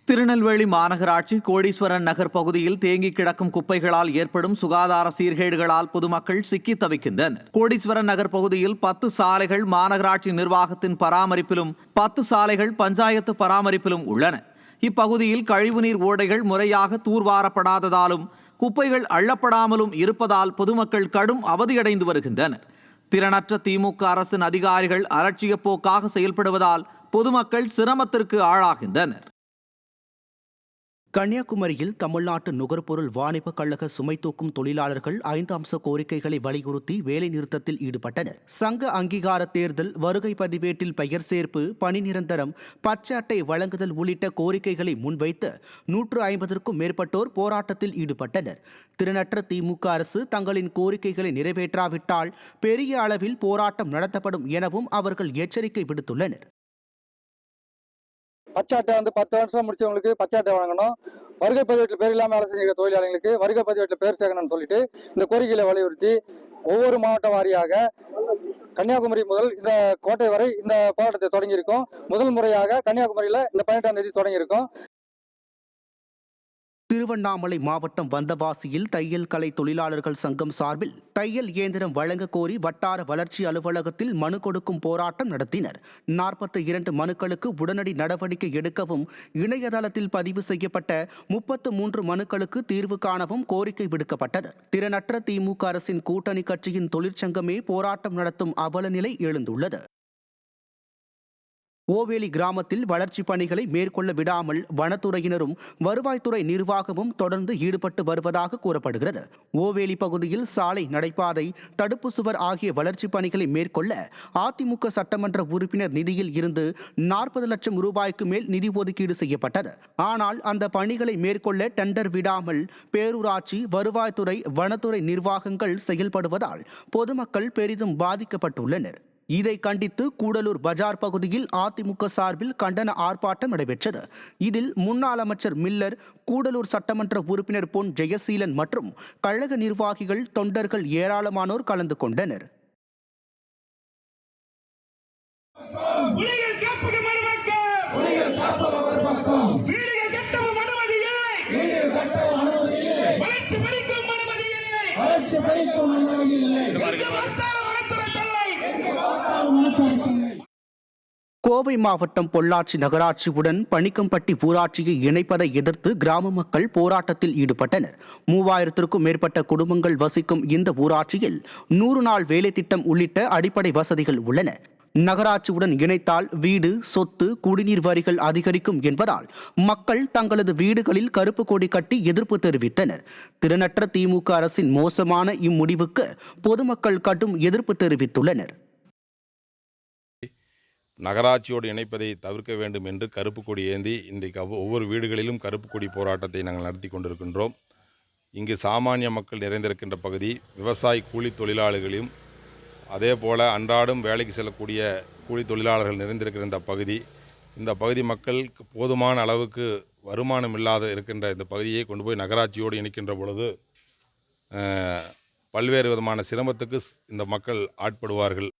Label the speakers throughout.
Speaker 1: திருநெல்வேலி மாநகராட்சி கோடீஸ்வரன் நகர் பகுதியில் தேங்கி கிடக்கும் குப்பைகளால் ஏற்படும் சுகாதார சீர்கேடுகளால் பொதுமக்கள் சிக்கி தவிக்கின்றனர். கோடீஸ்வரன் நகர் பகுதியில் 10 சாலைகள் மாநகராட்சி நிர்வாகத்தின் பராமரிப்பிலும் 10 சாலைகள் பஞ்சாயத்து பராமரிப்பிலும் உள்ளன. இப்பகுதியில் கழிவுநீர் ஓடைகள் முறையாக தூர்வாரப்படாததாலும் குப்பைகள் அள்ளப்படாமலும் இருப்பதால் பொதுமக்கள் கடும் அவதியடைந்து வருகின்றனர். திறனற்ற திமுக அரசின் அதிகாரிகள் அலட்சிய போக்காக செயல்படுவதால் பொதுமக்கள் சிரமத்திற்கு ஆளாகின்றனர்.
Speaker 2: கன்னியாகுமரியில் தமிழ்நாட்டு நுகர்பொருள் வாணிப கழக சுமை தூக்கும் தொழிலாளர்கள் 5 அம்ச கோரிக்கைகளை வலியுறுத்தி வேலை நிறுத்தத்தில் ஈடுபட்டனர். சங்க அங்கீகார தேர்தல், வருகை பதிவேட்டில் பெயர் சேர்ப்பு, பணி நிரந்தரம், பச்சை அட்டை வழங்குதல் உள்ளிட்ட கோரிக்கைகளை முன்வைத்து 150க்கும் மேற்பட்டோர் போராட்டத்தில் ஈடுபட்டனர். திறனற்ற திமுக அரசு தங்களின் கோரிக்கைகளை நிறைவேற்றாவிட்டால் பெரிய அளவில் போராட்டம் நடத்தப்படும் எனவும் அவர்கள் எச்சரிக்கை விடுத்துள்ளனர்.
Speaker 3: பச்சை அட்டை 10 வருஷம் முடிச்சவங்களுக்கு பச்சை அட்டை வழங்கணும். வருகை பதிவேட்டில் பேர் இல்லாமல் வேலை செஞ்சுக்கிற தொழிலாளர்களுக்கு வருகை பதிவேட்டில் பேர் சேர்க்கணும்னு சொல்லிட்டு இந்த கோரிக்கைகளை வலியுறுத்தி ஒவ்வொரு மாவட்ட வாரியாக கன்னியாகுமரி முதல் இந்த கோட்டை வரை இந்த போராட்டத்தை தொடங்கியிருக்கோம். முதல் முறையாக கன்னியாகுமரியில் இந்த 18ஆம் தேதி தொடங்கியிருக்கோம்.
Speaker 2: திருவண்ணாமலை மாவட்டம் வந்தவாசியில் தையல் கலை தொழிலாளர்கள் சங்கம் சார்பில் தையல் இயந்திரம் வழங்க கோரி வட்டார வளர்ச்சி அலுவலகத்தில் மனு கொடுக்கும் போராட்டம் நடத்தினர். 42 மனுக்களுக்கு உடனடி நடவடிக்கை எடுக்கவும், இணையதளத்தில் பதிவு செய்யப்பட்ட 33 மனுக்களுக்கு தீர்வு காணவும் கோரிக்கை விடுக்கப்பட்டது. திறனற்ற திமுக அரசின் கூட்டணி கட்சியின் தொழிற்சங்கமே போராட்டம் நடத்தும் அவல நிலை எழுந்துள்ளது. ஓவேலி கிராமத்தில் வளர்ச்சிப் பணிகளை மேற்கொள்ள விடாமல் வனத்துறையினரும் வருவாய்த்துறை நிர்வாகமும் தொடர்ந்து ஈடுபட்டு வருவதாக கூறப்படுகிறது. ஓவேலி பகுதியில் சாலை, நடைபாதை, தடுப்பு சுவர் ஆகிய வளர்ச்சிப் பணிகளை மேற்கொள்ள அதிமுக சட்டமன்ற உறுப்பினர் நிதியில் இருந்து 40 லட்சம் ரூபாய்க்கு மேல் நிதி ஒதுக்கீடு செய்யப்பட்டது. ஆனால் அந்த பணிகளை மேற்கொள்ள டெண்டர் விடாமல் பேரூராட்சி, வருவாய்த்துறை, வனத்துறை நிர்வாகங்கள் செயல்படுவதால் பொதுமக்கள் பெரிதும் பாதிக்கப்பட்டுள்ளனர். இதை கண்டித்து கூடலூர் பஜார் பகுதியில் அதிமுக சார்பில் கண்டன ஆர்ப்பாட்டம் நடைபெற்றது. இதில் முன்னாள் அமைச்சர் மில்லர், கூடலூர் சட்டமன்ற உறுப்பினர் பொன் ஜெயசீலன் மற்றும் கழக நிர்வாகிகள், தொண்டர்கள் ஏராளமானோர் கலந்து கொண்டனர். கோவை மாவட்டம் பொள்ளாச்சி நகராட்சியுடன் பணிக்கம்பட்டி ஊராட்சியை இணைப்பதை எதிர்த்து கிராம மக்கள் போராட்டத்தில் ஈடுபட்டனர். 3000க்கும் மேற்பட்ட குடும்பங்கள் வசிக்கும் இந்த ஊராட்சியில் 100 நாள் வேலை திட்டம் உள்ளிட்ட அடிப்படை வசதிகள் உள்ளன. நகராட்சியுடன் இணைத்தால் வீடு, சொத்து, குடிநீர் வரிகள் அதிகரிக்கும் என்பதால் மக்கள் தங்களது வீடுகளில் கருப்பு கொடி கட்டி எதிர்ப்பு தெரிவித்தனர். திறனற்ற திமுக அரசின் மோசமான இம்முடிவுக்கு பொதுமக்கள் கடும் எதிர்ப்பு தெரிவித்துள்ளனர்.
Speaker 4: நகராட்சியோடு இணைப்பதை தவிர்க்க வேண்டும் என்று கருப்பு கொடி ஏந்தி இன்றைக்கு ஒவ்வொரு வீடுகளிலும் கருப்பு கொடி போராட்டத்தை நாங்கள் நடத்தி கொண்டிருக்கின்றோம். இங்கு சாமானிய மக்கள் நிறைந்திருக்கின்ற பகுதி, விவசாய கூலி தொழிலாளர்களையும் அதே போல் அன்றாடம் வேலைக்கு செல்லக்கூடிய கூலி தொழிலாளர்கள் நிறைந்திருக்கிற இந்த பகுதி மக்களுக்கு போதுமான அளவுக்கு வருமானம் இல்லாத இருக்கின்ற இந்த பகுதியை கொண்டு போய் நகராட்சியோடு இணைக்கின்ற பொழுது பல்வேறு விதமான சிரமத்துக்கு இந்த மக்கள் ஆட்படுவார்கள்.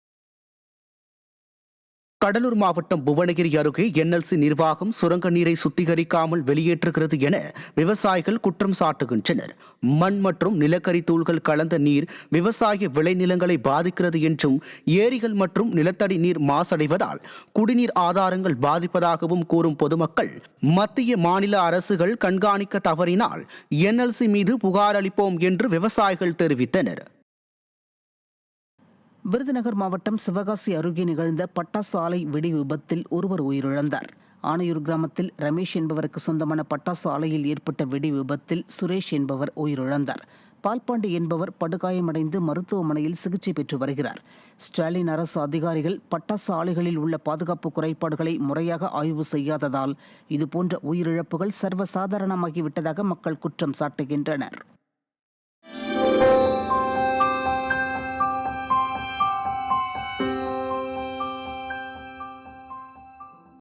Speaker 2: கடலூர் மாவட்டம் புவனகிரி அருகே NLC நிர்வாகம் சுரங்க நீரை சுத்திகரிக்காமல் வெளியேற்றுகிறது என விவசாயிகள் குற்றம் சாட்டுகின்றனர். மண் மற்றும் நிலக்கரி தூள்கள் கலந்த நீர் விவசாய விளைநிலங்களை பாதிக்கிறது என்றும், ஏரிகள் மற்றும் நிலத்தடி நீர் மாசடைவதால் குடிநீர் ஆதாரங்கள் பாதிப்பதாகவும் கூறும் பொதுமக்கள், மத்திய மாநில அரசுகள் கண்காணிக்க தவறினால் NLC மீது புகார் அளிப்போம் என்று விவசாயிகள் தெரிவித்தனர்.
Speaker 5: விருதுநகர் மாவட்டம் சிவகாசி அருகே நிகழ்ந்த பட்டாசு ஆலை வெடி விபத்தில் ஒருவர் உயிரிழந்தார். ஆனையூர் கிராமத்தில் ரமேஷ் என்பவருக்கு சொந்தமான பட்டாசு ஆலையில் ஏற்பட்ட வெடி விபத்தில் சுரேஷ் என்பவர் உயிரிழந்தார். பால்பாண்டி என்பவர் படுகாயமடைந்து மருத்துவமனையில் சிகிச்சை பெற்று வருகிறார். ஸ்டாலின் அரசு அதிகாரிகள் பட்டாசு ஆலைகளில் உள்ள பாதுகாப்பு குறைபாடுகளை முறையாக ஆய்வு செய்யாததால் இதுபோன்ற உயிரிழப்புகள் சர்வசாதாரணமாகிவிட்டதாக மக்கள் குற்றம் சாட்டுகின்றனர்.